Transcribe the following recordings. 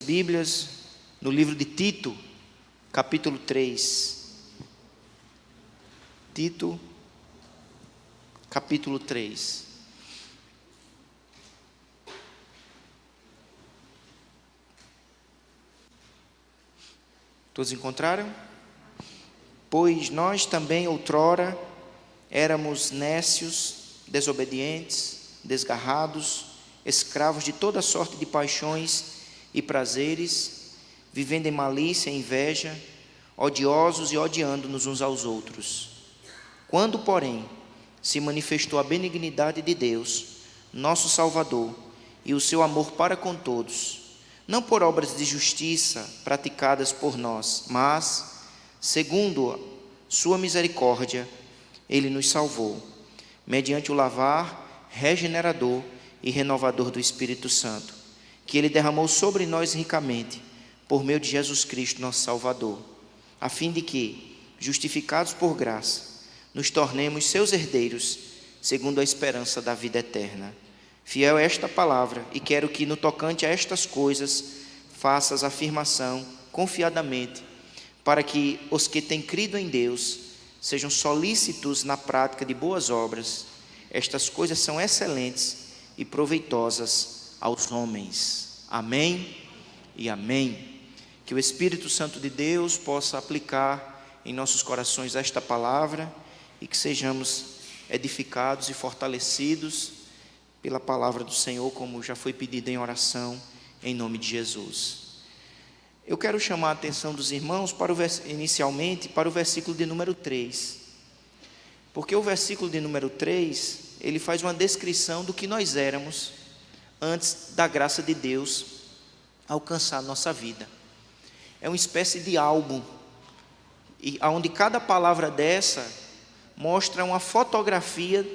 Bíblias no livro de Tito, capítulo 3. Tito, capítulo 3. Todos encontraram? Pois nós também outrora éramos nécios, desobedientes, desgarrados, escravos de toda sorte de paixões e prazeres, vivendo em malícia e inveja, odiosos e odiando-nos uns aos outros. Quando, porém, se manifestou a benignidade de Deus, nosso Salvador, e o seu amor para com todos, não por obras de justiça praticadas por nós, mas, segundo sua misericórdia, Ele nos salvou, mediante o lavar regenerador e renovador do Espírito Santo, que Ele derramou sobre nós ricamente, por meio de Jesus Cristo, nosso Salvador, a fim de que, justificados por graça, nos tornemos seus herdeiros, segundo a esperança da vida eterna. Fiel é esta palavra, e quero que, no tocante a estas coisas, faças afirmação confiadamente, para que os que têm crido em Deus sejam solícitos na prática de boas obras. Estas coisas são excelentes e proveitosas aos homens. Amém e amém. Que o Espírito Santo de Deus possa aplicar em nossos corações esta palavra e que sejamos edificados e fortalecidos pela palavra do Senhor, como já foi pedido em oração, em nome de Jesus. Eu quero chamar a atenção dos irmãos inicialmente para o versículo de número 3, porque o versículo de número 3, ele faz uma descrição do que nós éramos antes da graça de Deus alcançar a nossa vida. É uma espécie de álbum, onde cada palavra dessa mostra uma fotografia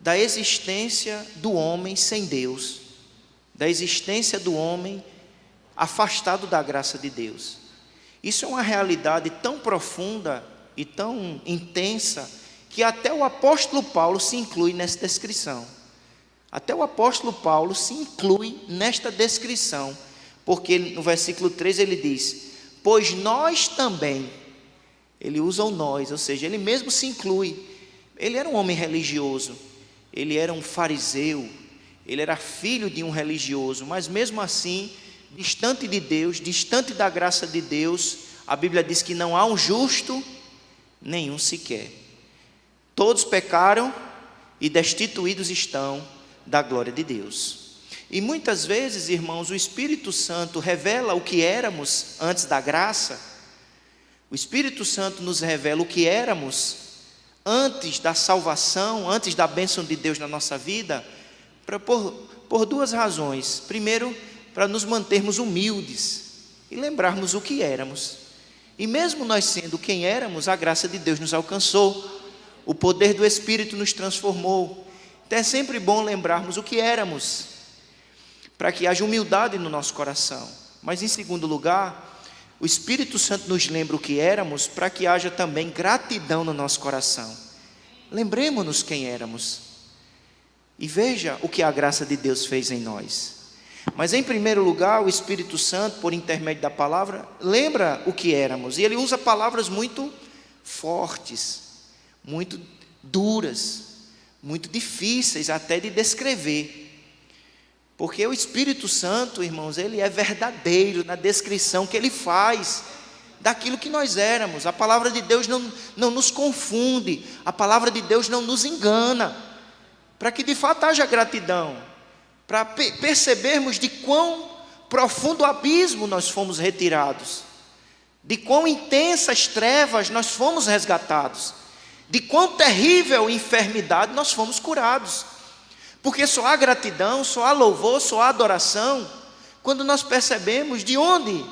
da existência do homem sem Deus, da existência do homem afastado da graça de Deus. Isso é uma realidade tão profunda e tão intensa que até o apóstolo Paulo se inclui nessa descrição. Até o apóstolo Paulo se inclui nesta descrição, porque no versículo 3 ele diz: pois nós também. Ele usa o nós, ou seja, ele mesmo se inclui. Ele era um homem religioso, ele era um fariseu, ele era filho de um religioso, mas mesmo assim, distante de Deus, distante da graça de Deus, a Bíblia diz que não há um justo, nenhum sequer. Todos pecaram e destituídos estão da glória de Deus. E muitas vezes, irmãos, o Espírito Santo revela o que éramos antes da graça. O Espírito Santo nos revela o que éramos antes da salvação, antes da bênção de Deus na nossa vida, por duas razões. Primeiro, para nos mantermos humildes e lembrarmos o que éramos. E mesmo nós sendo quem éramos, a graça de Deus nos alcançou, o poder do Espírito nos transformou. Então é sempre bom lembrarmos o que éramos, para que haja humildade no nosso coração. Mas em segundo lugar, o Espírito Santo nos lembra o que éramos, para que haja também gratidão no nosso coração. Lembremos-nos quem éramos e veja o que a graça de Deus fez em nós. Mas em primeiro lugar, o Espírito Santo, por intermédio da palavra, lembra o que éramos, e ele usa palavras muito fortes, muito duras, muito difíceis até de descrever. Porque o Espírito Santo, irmãos, ele é verdadeiro na descrição que ele faz daquilo que nós éramos. A palavra de Deus não nos confunde, a palavra de Deus não nos engana, para que de fato haja gratidão, para percebermos de quão profundo abismo nós fomos retirados, de quão intensas trevas nós fomos resgatados, de quão terrível enfermidade nós fomos curados. Porque só há gratidão, só há louvor, só há adoração, quando nós percebemos de onde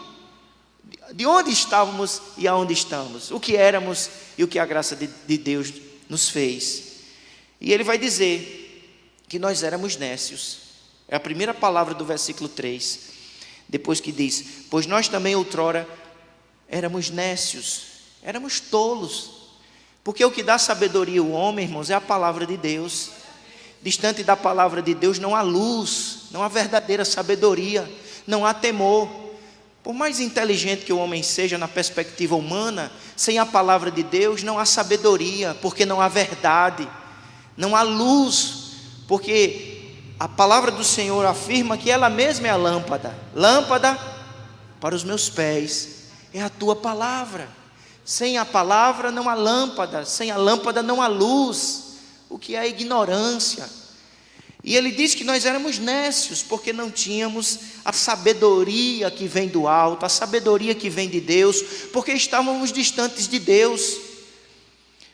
estávamos e aonde estamos, o que éramos e o que a graça de Deus nos fez. E ele vai dizer que nós éramos nécios. É a primeira palavra do versículo 3, depois que diz: pois nós também outrora éramos nécios, éramos tolos, porque o que dá sabedoria ao homem, irmãos, é a palavra de Deus. Distante da palavra de Deus não há luz, não há verdadeira sabedoria, não há temor. Por mais inteligente que o homem seja na perspectiva humana, sem a palavra de Deus não há sabedoria, porque não há verdade, não há luz, porque a palavra do Senhor afirma que ela mesma é a lâmpada. Lâmpada para os meus pés é a tua palavra. Sem a palavra não há lâmpada, sem a lâmpada não há luz, o que é ignorância. E ele diz que nós éramos nécios, porque não tínhamos a sabedoria que vem do alto, a sabedoria que vem de Deus, porque estávamos distantes de Deus.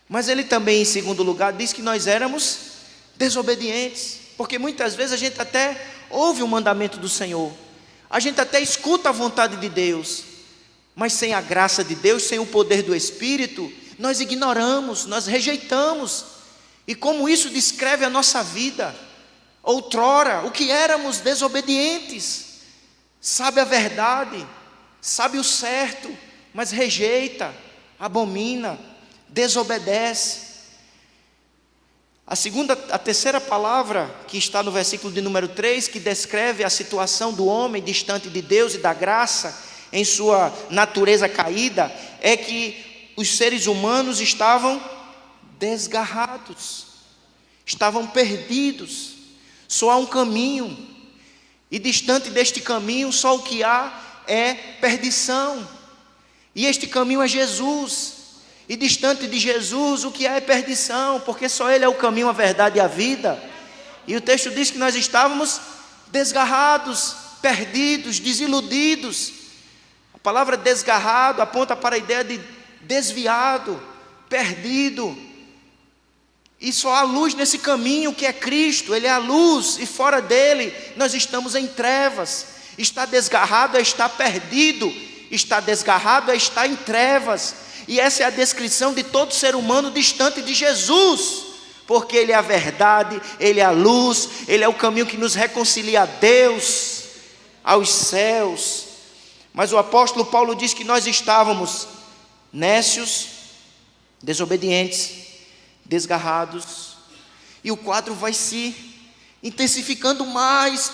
Mas ele também, em segundo lugar, diz que nós éramos desobedientes, porque muitas vezes a gente até ouve o mandamento do Senhor, a gente até escuta a vontade de Deus, mas sem a graça de Deus, sem o poder do Espírito, nós ignoramos, nós rejeitamos. E como isso descreve a nossa vida? Outrora, o que éramos desobedientes, sabe a verdade, sabe o certo, mas rejeita, abomina, desobedece. A terceira palavra que está no versículo de número 3, que descreve a situação do homem distante de Deus e da graça, em sua natureza caída, é que os seres humanos estavam desgarrados, estavam perdidos. Só há um caminho, e distante deste caminho só o que há é perdição, e este caminho é Jesus, e distante de Jesus o que há é perdição, porque só Ele é o caminho, a verdade e a vida. E o texto diz que nós estávamos desgarrados, perdidos, desiludidos. A palavra desgarrado aponta para a ideia de desviado, perdido. E só há luz nesse caminho que é Cristo, Ele é a luz, e fora dele nós estamos em trevas. Está desgarrado é estar perdido, está desgarrado é estar em trevas. E essa é a descrição de todo ser humano distante de Jesus, porque Ele é a verdade, Ele é a luz, Ele é o caminho que nos reconcilia a Deus, aos céus. Mas o apóstolo Paulo diz que nós estávamos nécios, desobedientes, desgarrados, e o quadro vai se intensificando mais,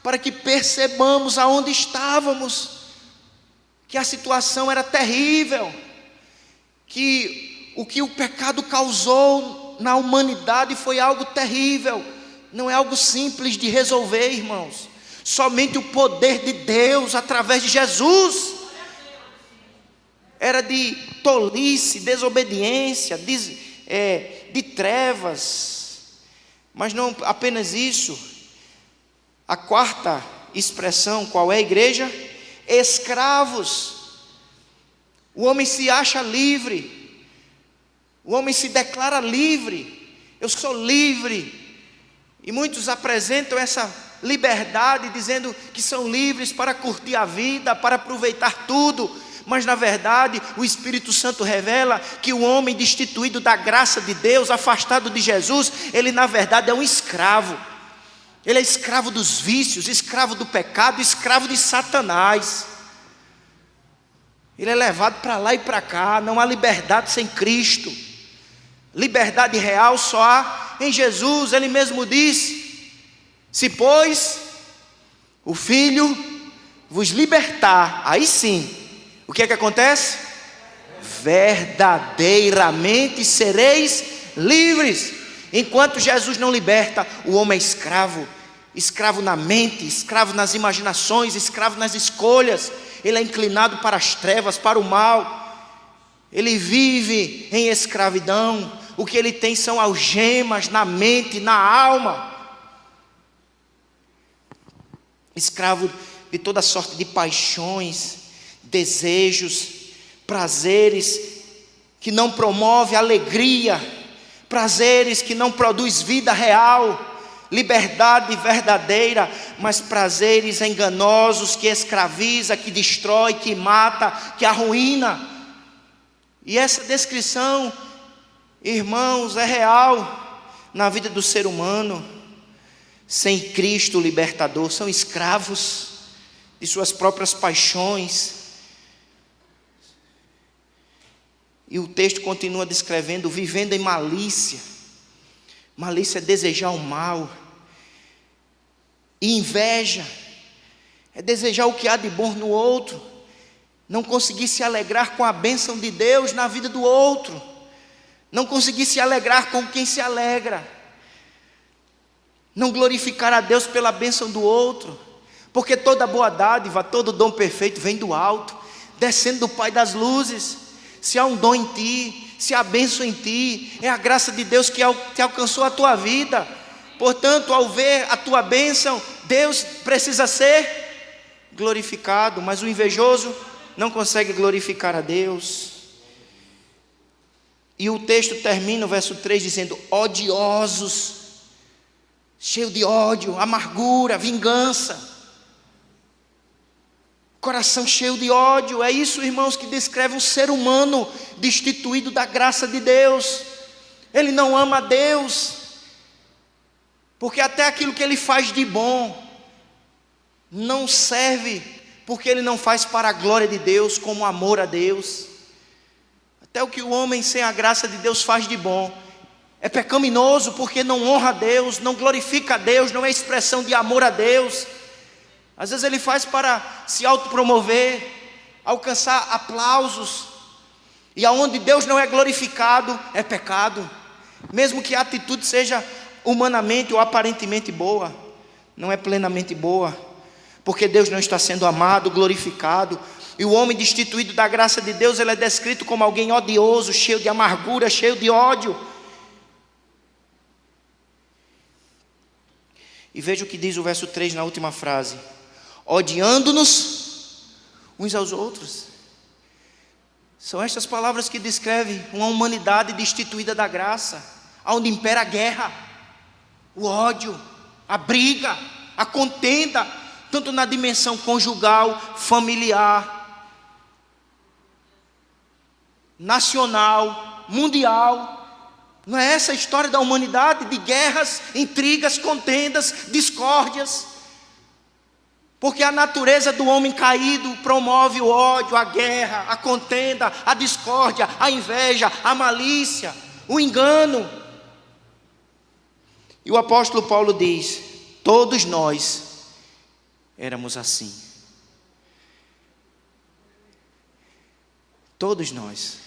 para que percebamos aonde estávamos, que a situação era terrível, que o pecado causou na humanidade foi algo terrível, não é algo simples de resolver, irmãos. Somente o poder de Deus através de Jesus. Era de tolice, desobediência, de trevas. Mas não apenas isso. A quarta expressão, qual é a igreja? Escravos. O homem se acha livre, o homem se declara livre. Eu sou livre. E muitos apresentam essa liberdade dizendo que são livres para curtir a vida, para aproveitar tudo. Mas na verdade o Espírito Santo revela que o homem destituído da graça de Deus, afastado de Jesus, ele na verdade é um escravo. Ele é escravo dos vícios, escravo do pecado, escravo de Satanás. Ele é levado para lá e para cá. Não há liberdade sem Cristo. Liberdade real só há em Jesus. Ele mesmo disse: se pois o Filho vos libertar, aí sim, o que é que acontece? Verdadeiramente sereis livres. Enquanto Jesus não liberta, o homem é escravo. Escravo na mente, escravo nas imaginações, escravo nas escolhas. Ele é inclinado para as trevas, para o mal. Ele vive em escravidão. O que ele tem são algemas na mente, na alma. Escravo de toda sorte de paixões, desejos, prazeres que não promove alegria, prazeres que não produz vida real, liberdade verdadeira, mas prazeres enganosos que escraviza, que destrói, que mata, que arruína. E essa descrição, irmãos, é real na vida do ser humano. Sem Cristo o libertador, são escravos de suas próprias paixões. E o texto continua descrevendo: vivendo em malícia. Malícia é desejar o mal. E inveja é desejar o que há de bom no outro, não conseguir se alegrar com a bênção de Deus na vida do outro, não conseguir se alegrar com quem se alegra, não glorificar a Deus pela bênção do outro, porque toda boa dádiva, todo dom perfeito vem do alto, descendo do Pai das luzes. Se há um dom em ti, se há bênção em ti, é a graça de Deus que te alcançou a tua vida. Portanto, ao ver a tua bênção, Deus precisa ser glorificado, mas o invejoso não consegue glorificar a Deus. E o texto termina, o verso 3, dizendo: odiosos, cheio de ódio, amargura, vingança, coração cheio de ódio. É isso, irmãos, que descreve um ser humano destituído da graça de Deus. Ele não ama a Deus, porque até aquilo que ele faz de bom não serve, porque ele não faz para a glória de Deus, como amor a Deus. Até o que o homem sem a graça de Deus faz de bom é pecaminoso, porque não honra a Deus, não glorifica a Deus, não é expressão de amor a Deus. Às vezes ele faz para se autopromover, alcançar aplausos, e aonde Deus não é glorificado, é pecado, mesmo que a atitude seja humanamente ou aparentemente boa, não é plenamente boa, porque Deus não está sendo amado, glorificado. E o homem destituído da graça de Deus, ele é descrito como alguém odioso, cheio de amargura, cheio de ódio. E veja o que diz o verso 3 na última frase: odiando-nos uns aos outros. São estas palavras que descrevem uma humanidade destituída da graça, onde impera a guerra, o ódio, a briga, a contenda, tanto na dimensão conjugal, familiar, nacional, mundial. Não é essa a história da humanidade, de guerras, intrigas, contendas, discórdias? Porque a natureza do homem caído promove o ódio, a guerra, a contenda, a discórdia, a inveja, a malícia, o engano. E o apóstolo Paulo diz: todos nós éramos assim. Todos nós.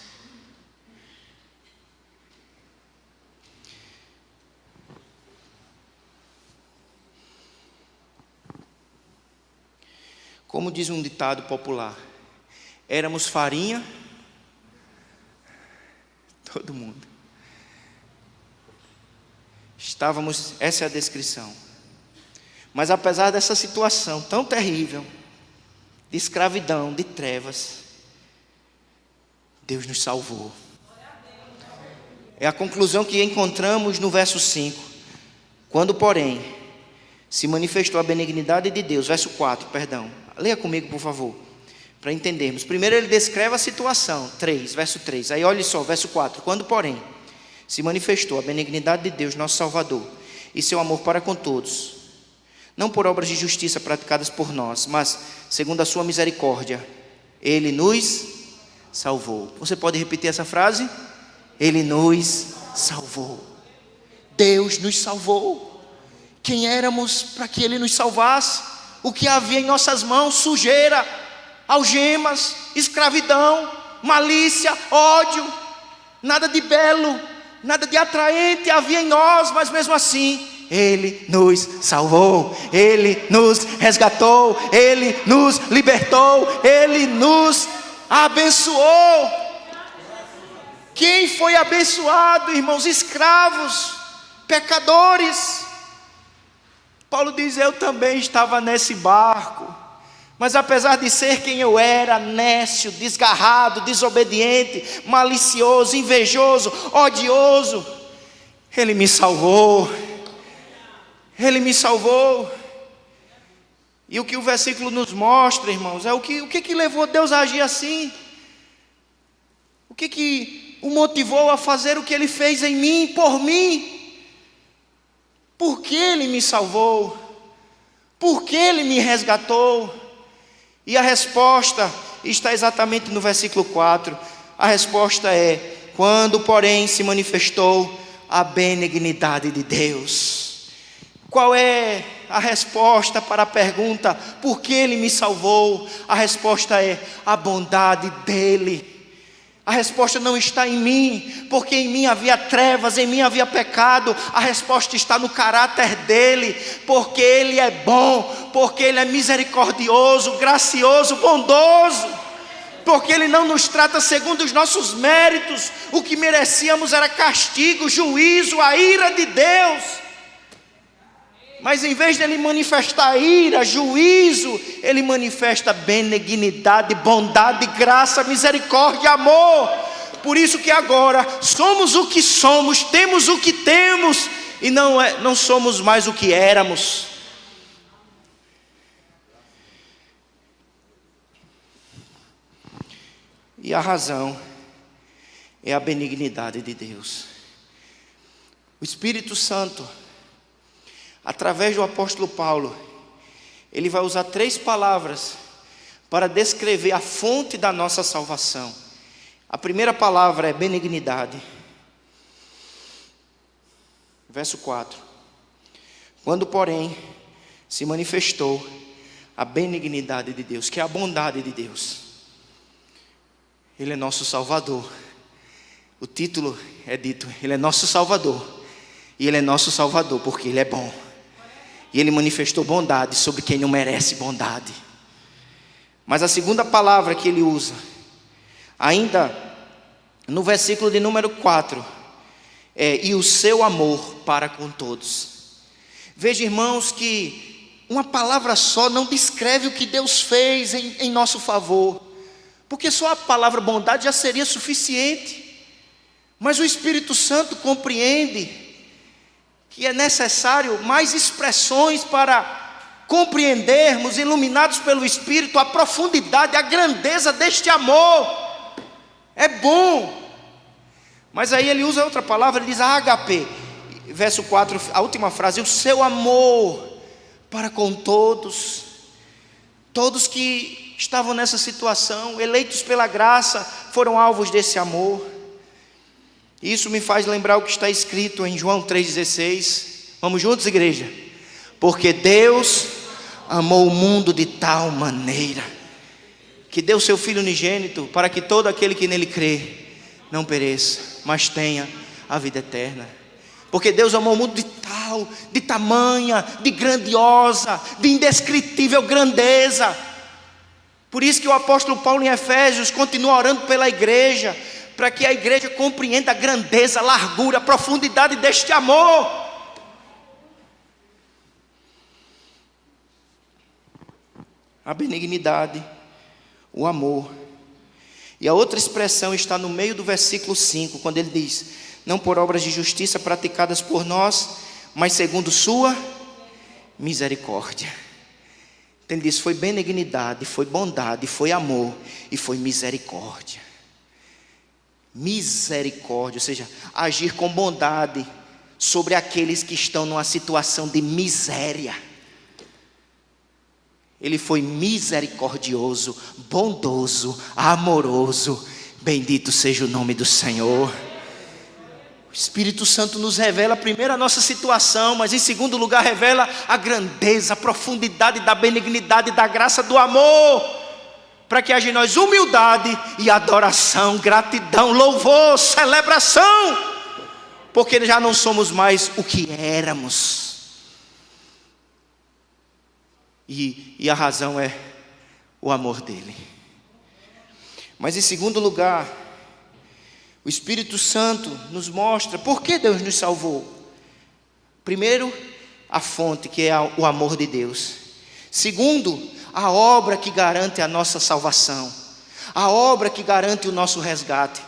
Como diz um ditado popular, éramos farinha, todo mundo. Estávamos, essa é a descrição. Mas apesar dessa situação tão terrível, de escravidão, de trevas, Deus nos salvou. É a conclusão que encontramos no verso 5. Quando, porém, se manifestou a benignidade de Deus, verso 4, perdão. Leia comigo, por favor, para entendermos. Primeiro ele descreve a situação, verso 3. Aí olhe só, verso 4. Quando, porém, se manifestou a benignidade de Deus, nosso Salvador, e seu amor para com todos, não por obras de justiça praticadas por nós, mas segundo a sua misericórdia, Ele nos salvou. Você pode repetir essa frase? Ele nos salvou. Deus nos salvou. Quem éramos para que Ele nos salvasse? O que havia em nossas mãos? Sujeira, algemas, escravidão, malícia, ódio. Nada de belo, nada de atraente havia em nós, mas mesmo assim Ele nos salvou, Ele nos resgatou, Ele nos libertou, Ele nos abençoou. Quem foi abençoado, irmãos? Escravos, pecadores. Paulo diz: eu também estava nesse barco, mas apesar de ser quem eu era, nécio, desgarrado, desobediente, malicioso, invejoso, odioso, Ele me salvou. Ele me salvou. E o que o versículo nos mostra, irmãos, é o que levou Deus a agir assim? O que o motivou a fazer o que Ele fez em mim, por mim? Por que Ele me salvou? Por que Ele me resgatou? E a resposta está exatamente no versículo 4. A resposta é: quando, porém, se manifestou a benignidade de Deus. Qual é a resposta para a pergunta, por que Ele me salvou? A resposta é a bondade dEle. A resposta não está em mim, porque em mim havia trevas, em mim havia pecado. A resposta está no caráter dEle, porque Ele é bom, porque Ele é misericordioso, gracioso, bondoso, porque Ele não nos trata segundo os nossos méritos. O que merecíamos era castigo, juízo, a ira de Deus. Mas em vez de Ele manifestar ira, juízo, Ele manifesta benignidade, bondade, graça, misericórdia, amor. Por isso que agora somos o que somos, temos o que temos, e não somos mais o que éramos. E a razão é a benignidade de Deus. O Espírito Santo, através do apóstolo Paulo, ele vai usar 3 palavras para descrever a fonte da nossa salvação. A primeira palavra é benignidade. Verso 4. Quando, porém, se manifestou a benignidade de Deus, que é a bondade de Deus. Ele é nosso Salvador. O título é dito, Ele é nosso Salvador. E Ele é nosso Salvador porque Ele é bom. E Ele manifestou bondade sobre quem não merece bondade. Mas a segunda palavra que Ele usa, ainda no versículo de número 4, é: e o seu amor para com todos. Veja, irmãos, que uma palavra só não descreve o que Deus fez em nosso favor, porque só a palavra bondade já seria suficiente. Mas o Espírito Santo compreende que é necessário mais expressões para compreendermos, iluminados pelo Espírito, a profundidade, a grandeza deste amor. É bom. Mas aí ele usa outra palavra, ele diz ágape. Verso 4, a última frase: o seu amor para com todos. Todos que estavam nessa situação, eleitos pela graça, foram alvos desse amor. Isso me faz lembrar o que está escrito em João 3,16. Vamos juntos, igreja? Porque Deus amou o mundo de tal maneira que deu seu Filho unigênito, para que todo aquele que nele crê não pereça, mas tenha a vida eterna. Porque Deus amou o mundo de tamanha, de grandiosa, de indescritível grandeza. Por isso que o apóstolo Paulo em Efésios continua orando pela igreja, para que a igreja compreenda a grandeza, a largura, a profundidade deste amor. A benignidade, o amor. E a outra expressão está no meio do versículo 5, quando ele diz: não por obras de justiça praticadas por nós, mas segundo sua misericórdia. Então ele diz: foi benignidade, foi bondade, foi amor e foi misericórdia. Misericórdia, ou seja, agir com bondade sobre aqueles que estão numa situação de miséria. Ele foi misericordioso, bondoso, amoroso. Bendito seja o nome do Senhor. O Espírito Santo nos revela primeiro a nossa situação, mas em segundo lugar revela a grandeza, a profundidade da benignidade, da graça, do amor, para que haja em nós humildade e adoração, gratidão, louvor, celebração, porque já não somos mais o que éramos. E a razão é o amor dele. Mas em segundo lugar, o Espírito Santo nos mostra por que Deus nos salvou. Primeiro, a fonte, que é o amor de Deus. Segundo, a obra que garante a nossa salvação, a obra que garante o nosso resgate.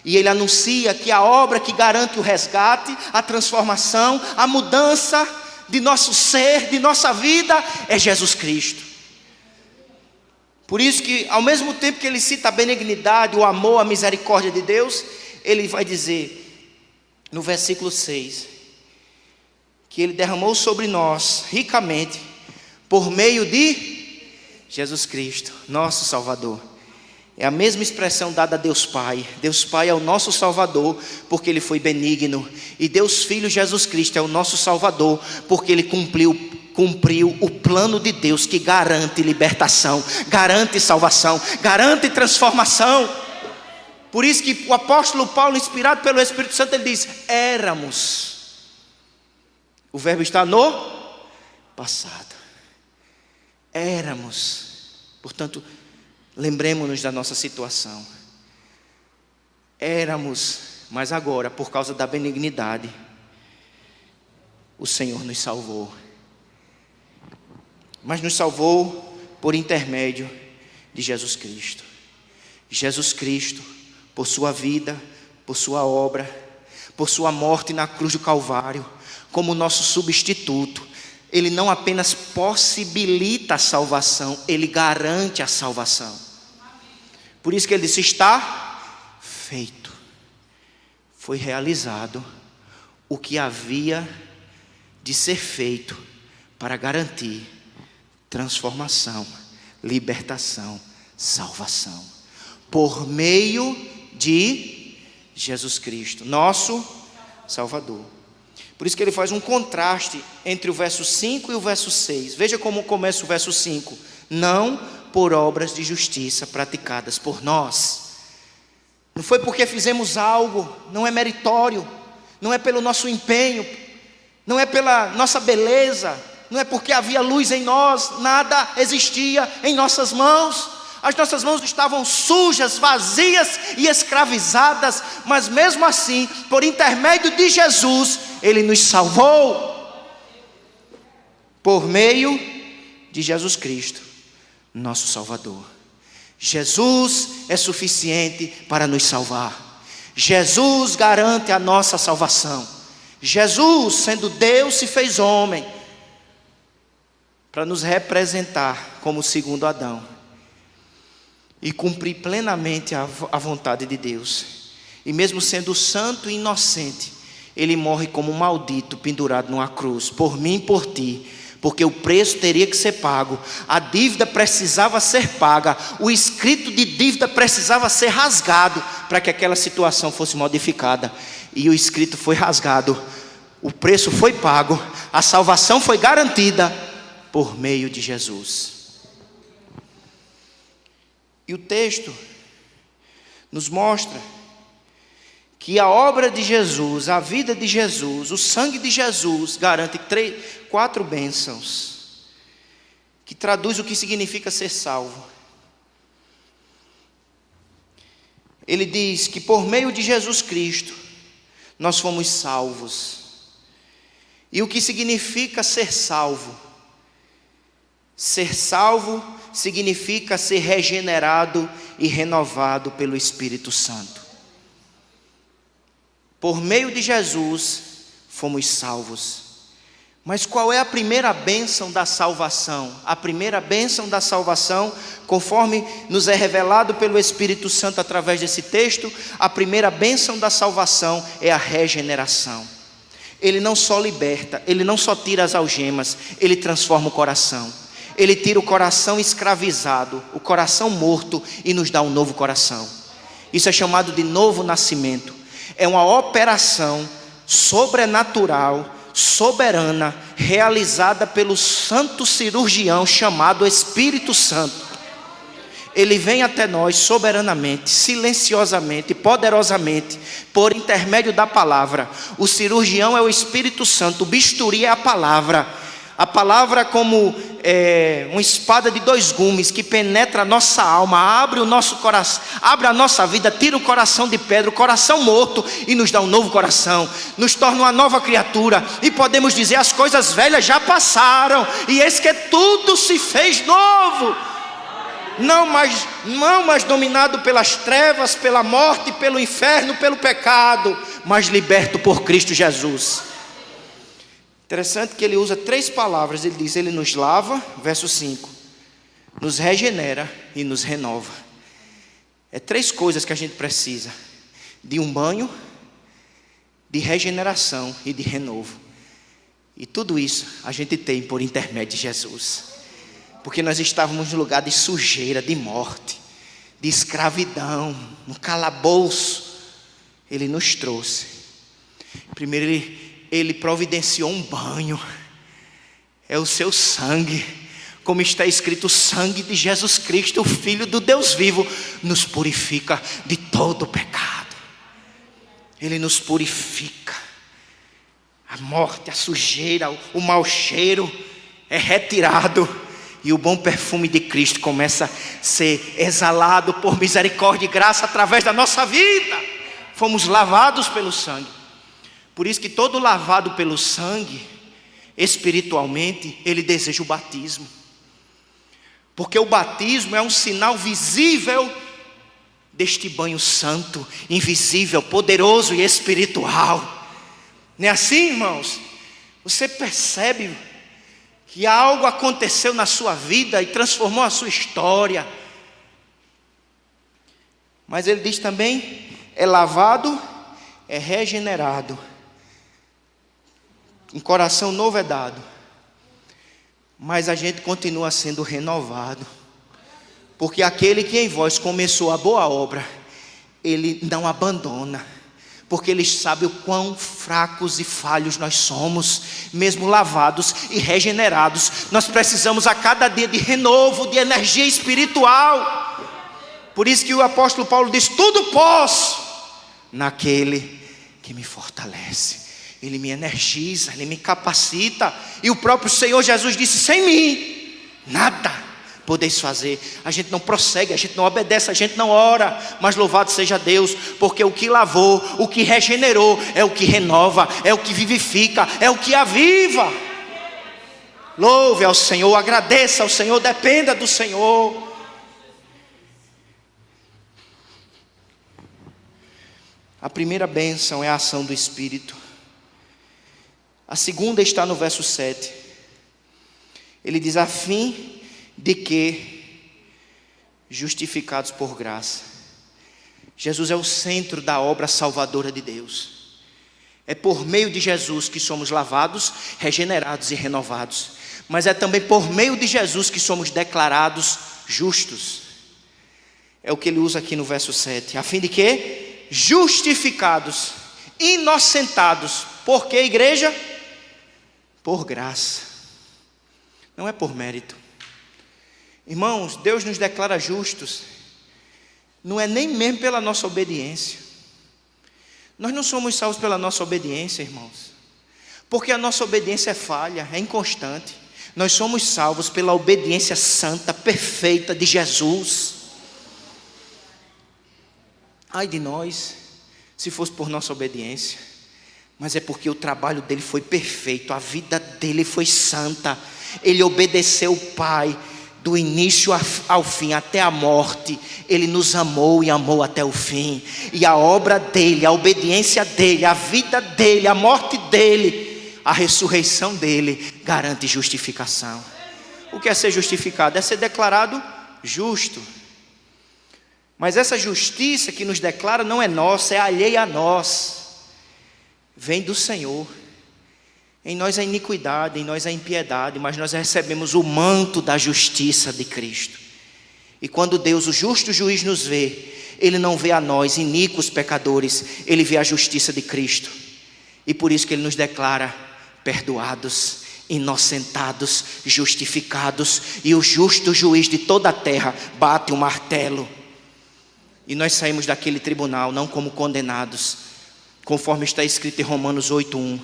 E ele anuncia que a obra que garante o resgate, a transformação, a mudança de nosso ser, de nossa vida, é Jesus Cristo. Por isso que, ao mesmo tempo que ele cita a benignidade, o amor, a misericórdia de Deus, ele vai dizer no versículo 6 que ele derramou sobre nós ricamente por meio de Jesus Cristo, nosso Salvador. É a mesma expressão dada a Deus Pai. Deus Pai é o nosso Salvador, porque Ele foi benigno. E Deus Filho Jesus Cristo é o nosso Salvador, porque Ele cumpriu cumpriu o plano de Deus que garante libertação, garante salvação, garante transformação. Por isso que o apóstolo Paulo, inspirado pelo Espírito Santo, ele diz: éramos. O verbo está no passado. Éramos. Portanto, lembremos-nos da nossa situação. Éramos, mas agora, por causa da benignidade, o Senhor nos salvou. Mas nos salvou por intermédio de Jesus Cristo. Jesus Cristo, por sua vida, por sua obra, por sua morte na cruz do Calvário, como nosso substituto, Ele não apenas possibilita a salvação, Ele garante a salvação. Por isso que Ele disse: está feito. Foi realizado o que havia de ser feito para garantir transformação, libertação, salvação, por meio de Jesus Cristo, nosso Salvador. Por isso que ele faz um contraste entre o verso 5 e o verso 6. Veja como começa o verso 5: não por obras de justiça praticadas por nós. Não foi porque fizemos algo, não é meritório, não é pelo nosso empenho, não é pela nossa beleza, não é porque havia luz em nós, nada existia em nossas mãos. As nossas mãos estavam sujas, vazias e escravizadas, mas mesmo assim, por intermédio de Jesus, Ele nos salvou. Por meio de Jesus Cristo, nosso Salvador. Jesus é suficiente para nos salvar. Jesus garante a nossa salvação. Jesus, sendo Deus, se fez homem para nos representar como o segundo Adão e cumprir plenamente a vontade de Deus. E mesmo sendo santo e inocente, Ele morre como um maldito pendurado numa cruz, por mim e por ti, porque o preço teria que ser pago, a dívida precisava ser paga, o escrito de dívida precisava ser rasgado para que aquela situação fosse modificada. E o escrito foi rasgado, o preço foi pago, a salvação foi garantida por meio de Jesus. E o texto nos mostra que a obra de Jesus, a vida de Jesus, o sangue de Jesus garante 4 bênçãos, que traduz o que significa ser salvo. Ele diz que por meio de Jesus Cristo nós fomos salvos. E o que significa ser salvo? Ser salvo significa ser regenerado e renovado pelo Espírito Santo. Por meio de Jesus, fomos salvos. Mas qual é a primeira bênção da salvação? A primeira bênção da salvação, conforme nos é revelado pelo Espírito Santo através desse texto, a primeira bênção da salvação é a regeneração. Ele não só liberta, Ele não só tira as algemas, Ele transforma o coração. Ele tira o coração escravizado, o coração morto, e nos dá um novo coração. Isso é chamado de novo nascimento. É uma operação sobrenatural, soberana, realizada pelo santo cirurgião chamado Espírito Santo. Ele vem até nós soberanamente, silenciosamente, poderosamente, por intermédio da palavra. O cirurgião é o Espírito Santo, o bisturi é a palavra. A palavra como uma espada de 2 gumes que penetra a nossa alma, abre o nosso coração, abre a nossa vida, tira o coração de pedra, o coração morto, e nos dá um novo coração, nos torna uma nova criatura, e podemos dizer: as coisas velhas já passaram, e eis que tudo se fez novo. Não mais dominado pelas trevas, pela morte, pelo inferno, pelo pecado, mas liberto por Cristo Jesus. Interessante que ele usa 3 palavras. Ele diz: Ele nos lava, verso 5, nos regenera e nos renova. É 3 coisas que a gente precisa: de um banho, de regeneração e de renovo. E tudo isso a gente tem por intermédio de Jesus. Porque nós estávamos no lugar de sujeira, de morte, de escravidão, no calabouço. Ele nos trouxe. Primeiro Ele providenciou um banho. É o seu sangue, como está escrito: o sangue de Jesus Cristo, o Filho do Deus vivo, nos purifica de todo pecado. Ele nos purifica. A morte, a sujeira, o mau cheiro é retirado, e o bom perfume de Cristo começa a ser exalado por misericórdia e graça através da nossa vida. Fomos lavados pelo sangue. Por isso que todo lavado pelo sangue, espiritualmente, ele deseja o batismo. Porque o batismo é um sinal visível deste banho santo, invisível, poderoso e espiritual. Não é assim, irmãos? Você percebe que algo aconteceu na sua vida e transformou a sua história. Mas ele diz também: é lavado, é regenerado, um coração novo é dado. Mas a gente continua sendo renovado, porque aquele que em vós começou a boa obra, ele não abandona, porque ele sabe o quão fracos e falhos nós somos. Mesmo lavados e regenerados, nós precisamos a cada dia de renovo, de energia espiritual. Por isso que o apóstolo Paulo diz: tudo posso naquele que me fortalece. Ele me energiza, ele me capacita. E o próprio Senhor Jesus disse: sem mim nada podeis fazer. A gente não prossegue, a gente não obedece, a gente não ora, mas louvado seja Deus, porque o que lavou, o que regenerou, é o que renova, é o que vivifica, é o que aviva. Louve ao Senhor, agradeça ao Senhor, dependa do Senhor. A primeira bênção é a ação do Espírito. A segunda está no verso 7. Ele diz: a fim de que, justificados por graça. Jesus é o centro da obra salvadora de Deus. É por meio de Jesus que somos lavados, regenerados e renovados. Mas é também por meio de Jesus que somos declarados justos. É o que ele usa aqui no verso 7. A fim de que, justificados, inocentados. Por que, igreja? Por graça. Não é por mérito. Irmãos, Deus nos declara justos. Não é nem mesmo pela nossa obediência. Nós não somos salvos pela nossa obediência, irmãos, porque a nossa obediência é falha, é inconstante. Nós somos salvos pela obediência santa, perfeita de Jesus. Ai de nós, se fosse por nossa obediência. Mas é porque o trabalho dele foi perfeito, a vida dele foi santa. Ele obedeceu o Pai do início ao fim, até a morte. Ele nos amou e amou até o fim. E a obra dele, a obediência dele, a vida dele, a morte dele, a ressurreição dele garante justificação. O que é ser justificado? É ser declarado justo. Mas essa justiça que nos declara não é nossa, é alheia a nós. Vem do Senhor. Em nós a iniquidade, em nós a impiedade, mas nós recebemos o manto da justiça de Cristo. E quando Deus, o justo juiz, nos vê, Ele não vê a nós, iníquos pecadores, Ele vê a justiça de Cristo. E por isso que Ele nos declara perdoados, inocentados, justificados. E o justo juiz de toda a terra bate o martelo. E nós saímos daquele tribunal não como condenados, conforme está escrito em Romanos 8:1,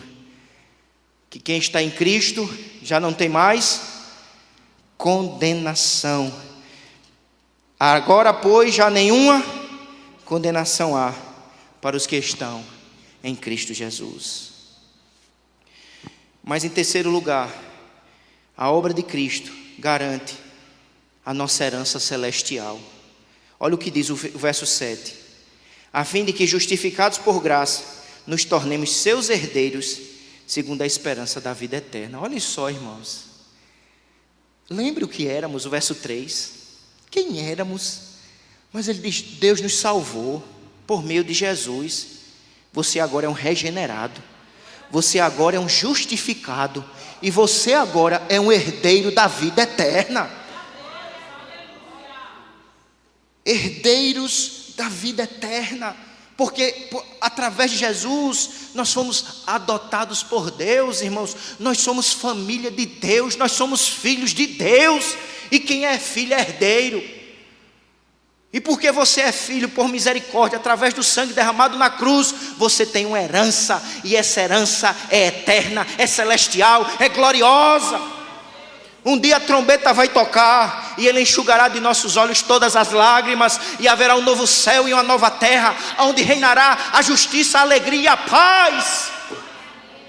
que quem está em Cristo já não tem mais condenação. Agora, pois, já nenhuma condenação há para os que estão em Cristo Jesus. Mas em terceiro lugar, a obra de Cristo garante a nossa herança celestial. Olha o que diz o verso 7. A fim de que, justificados por graça, nos tornemos seus herdeiros, segundo a esperança da vida eterna. Olha só, irmãos. Lembre o que éramos, o verso 3. Quem éramos? Mas ele diz: Deus nos salvou por meio de Jesus. Você agora é um regenerado. Você agora é um justificado. E você agora é um herdeiro da vida eterna. Herdeiros da vida eterna. Porque através de Jesus nós fomos adotados por Deus, irmãos. Nós somos família de Deus, nós somos filhos de Deus. E quem é filho é herdeiro. E porque você é filho por misericórdia, através do sangue derramado na cruz, você tem uma herança. E essa herança é eterna, é celestial, é gloriosa. Um dia a trombeta vai tocar, e Ele enxugará de nossos olhos todas as lágrimas, e haverá um novo céu e uma nova terra, onde reinará a justiça, a alegria e a paz.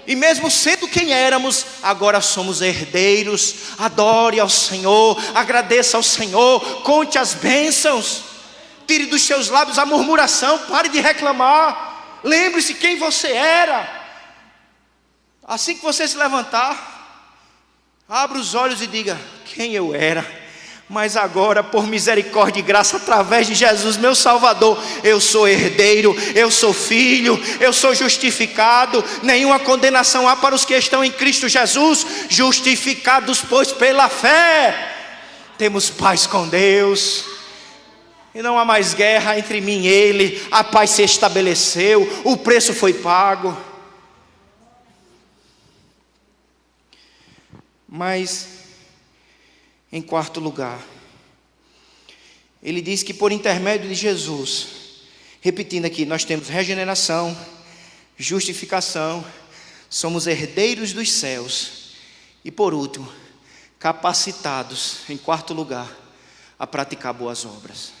E mesmo sendo quem éramos, agora somos herdeiros. Adore ao Senhor, agradeça ao Senhor, conte as bênçãos, tire dos seus lábios a murmuração, pare de reclamar, lembre-se quem você era. Assim que você se levantar, abra os olhos e diga: quem eu era, mas agora por misericórdia e graça, através de Jesus meu Salvador, eu sou herdeiro, eu sou filho, eu sou justificado. Nenhuma condenação há para os que estão em Cristo Jesus, justificados pois pela fé, temos paz com Deus, e não há mais guerra entre mim e Ele. A paz se estabeleceu, o preço foi pago. Mas, em quarto lugar, ele diz que por intermédio de Jesus, repetindo aqui, nós temos regeneração, justificação, somos herdeiros dos céus, e por último, capacitados, em quarto lugar, a praticar boas obras.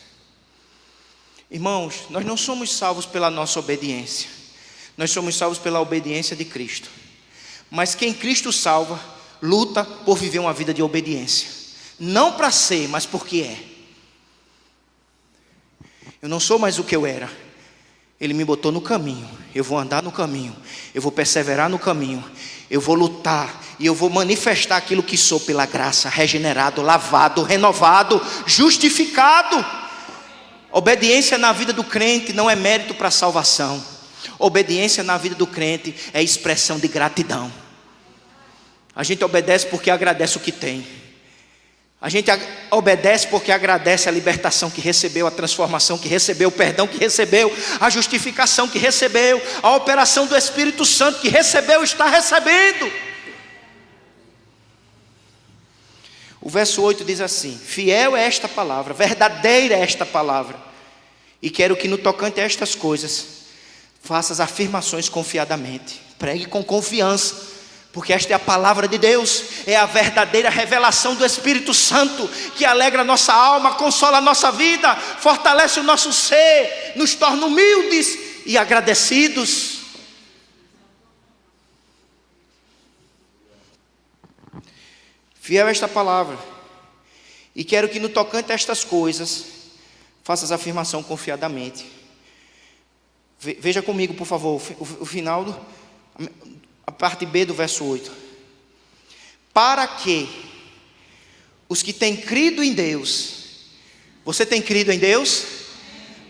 Irmãos, nós não somos salvos pela nossa obediência, nós somos salvos pela obediência de Cristo. Mas quem Cristo salva, luta por viver uma vida de obediência, não para ser, mas porque é. Eu não sou mais o que eu era. Ele me botou no caminho, eu vou andar no caminho, eu vou perseverar no caminho, eu vou lutar e eu vou manifestar aquilo que sou pela graça, regenerado, lavado, renovado, justificado. Obediência na vida do crente não é mérito para a salvação. Obediência na vida do crente é expressão de gratidão. A gente obedece porque agradece o que tem. A gente obedece porque agradece a libertação que recebeu, a transformação que recebeu, o perdão que recebeu, a justificação que recebeu, a operação do Espírito Santo que recebeu e está recebendo. O verso 8 diz assim: fiel é esta palavra, verdadeira é esta palavra, e quero que no tocante a estas coisas faças afirmações confiadamente. Pregue com confiança, porque esta é a palavra de Deus, é a verdadeira revelação do Espírito Santo, que alegra a nossa alma, consola a nossa vida, fortalece o nosso ser, nos torna humildes e agradecidos. Fiel a esta palavra, e quero que no tocante a estas coisas faças afirmação confiadamente. Veja comigo, por favor, o final a parte B do verso 8. Para que os que têm crido em Deus, você tem crido em Deus?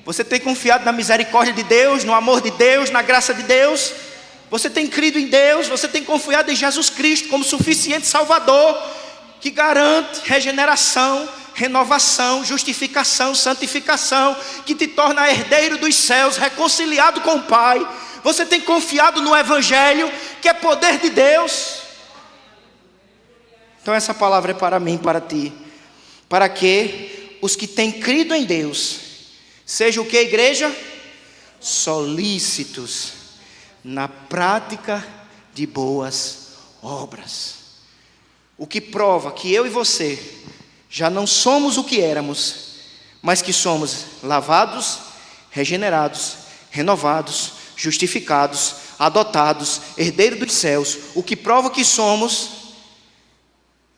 Você tem confiado na misericórdia de Deus, no amor de Deus, na graça de Deus? Você tem crido em Deus? Você tem confiado em Jesus Cristo como suficiente Salvador, que garante regeneração, renovação, justificação, santificação, que te torna herdeiro dos céus, reconciliado com o Pai? Você tem confiado no Evangelho, que é poder de Deus? Então essa palavra é para mim, para ti. Para que os que têm crido em Deus sejam o que, igreja? Solícitos na prática de boas obras. O que prova que eu e você já não somos o que éramos, mas que somos lavados, regenerados, renovados, justificados, adotados, herdeiros dos céus. O que prova que somos,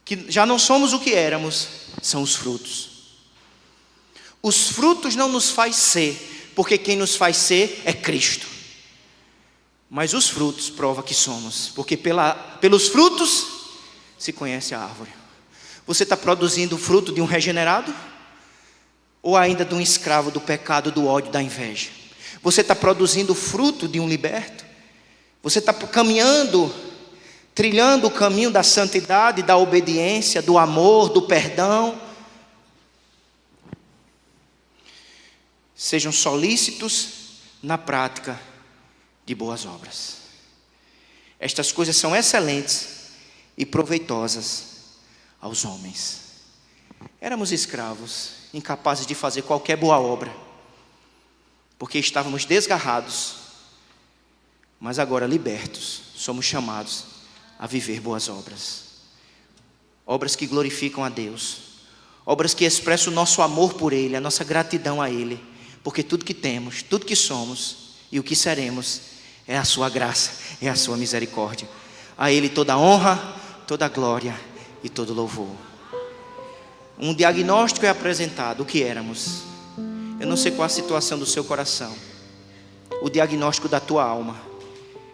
que já não somos o que éramos, são os frutos. Os frutos não nos faz ser, porque quem nos faz ser é Cristo. Mas os frutos provam que somos, porque pelos frutos se conhece a árvore. Você está produzindo o fruto de um regenerado? Ou ainda de um escravo do pecado, do ódio, da inveja? Você está produzindo o fruto de um liberto? Você está caminhando, trilhando o caminho da santidade, da obediência, do amor, do perdão? Sejam solícitos na prática de boas obras. Estas coisas são excelentes e proveitosas aos homens. Éramos escravos, incapazes de fazer qualquer boa obra, porque estávamos desgarrados, mas agora libertos, somos chamados a viver boas obras. Obras que glorificam a Deus, obras que expressam o nosso amor por Ele, a nossa gratidão a Ele, porque tudo que temos, tudo que somos e o que seremos é a sua graça, é a sua misericórdia. A Ele toda honra, toda glória e todo louvor. Um diagnóstico é apresentado, o que éramos. Eu não sei qual a situação do seu coração, o diagnóstico da tua alma.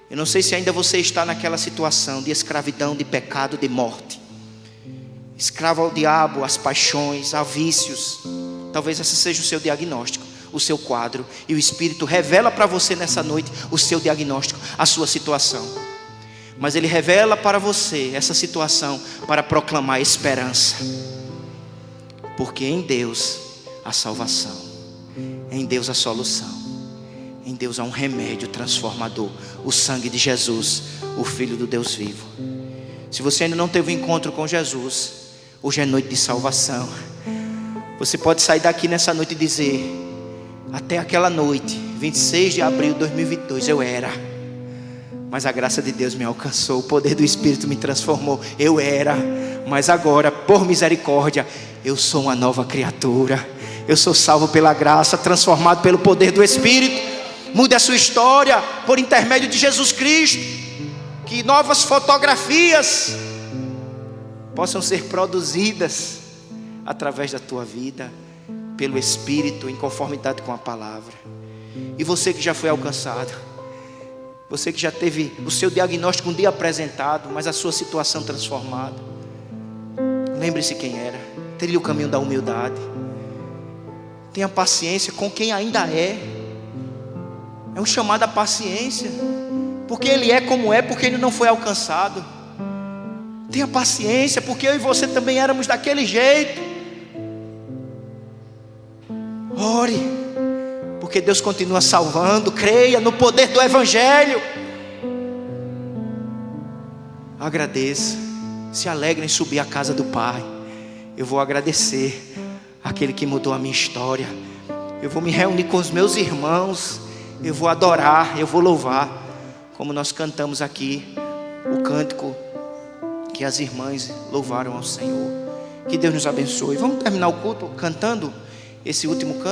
Eu não sei se ainda você está naquela situação de escravidão, de pecado, de morte, escravo ao diabo, às paixões, a vícios. Talvez esse seja o seu diagnóstico, o seu quadro, e o Espírito revela para você nessa noite o seu diagnóstico, a sua situação. Mas Ele revela para você essa situação para proclamar esperança, porque em Deus há salvação, em Deus há solução, em Deus há um remédio transformador, o sangue de Jesus, o Filho do Deus vivo. Se você ainda não teve um encontro com Jesus, hoje é noite de salvação. Você pode sair daqui nessa noite e dizer: até aquela noite, 26 de abril de 2022, eu era, mas a graça de Deus me alcançou, o poder do Espírito me transformou. Eu era, mas agora, por misericórdia, eu sou uma nova criatura. Eu sou salvo pela graça, transformado pelo poder do Espírito. Mude a sua história por intermédio de Jesus Cristo. Que novas fotografias possam ser produzidas através da tua vida, pelo Espírito, em conformidade com a palavra. E você que já foi alcançado, você que já teve o seu diagnóstico um dia apresentado, mas a sua situação transformada, lembre-se quem era. Trilhe o caminho da humildade. Tenha paciência com quem ainda é. É um chamado à paciência, porque ele é como é, porque ele não foi alcançado. Tenha paciência, porque eu e você também éramos daquele jeito. Ore, porque Deus continua salvando. Creia no poder do Evangelho. Agradeça, se alegre em subir à casa do Pai. Eu vou agradecer aquele que mudou a minha história. Eu vou me reunir com os meus irmãos. Eu vou adorar, eu vou louvar, como nós cantamos aqui o cântico que as irmãs louvaram ao Senhor. Que Deus nos abençoe. Vamos terminar o culto cantando esse último canto.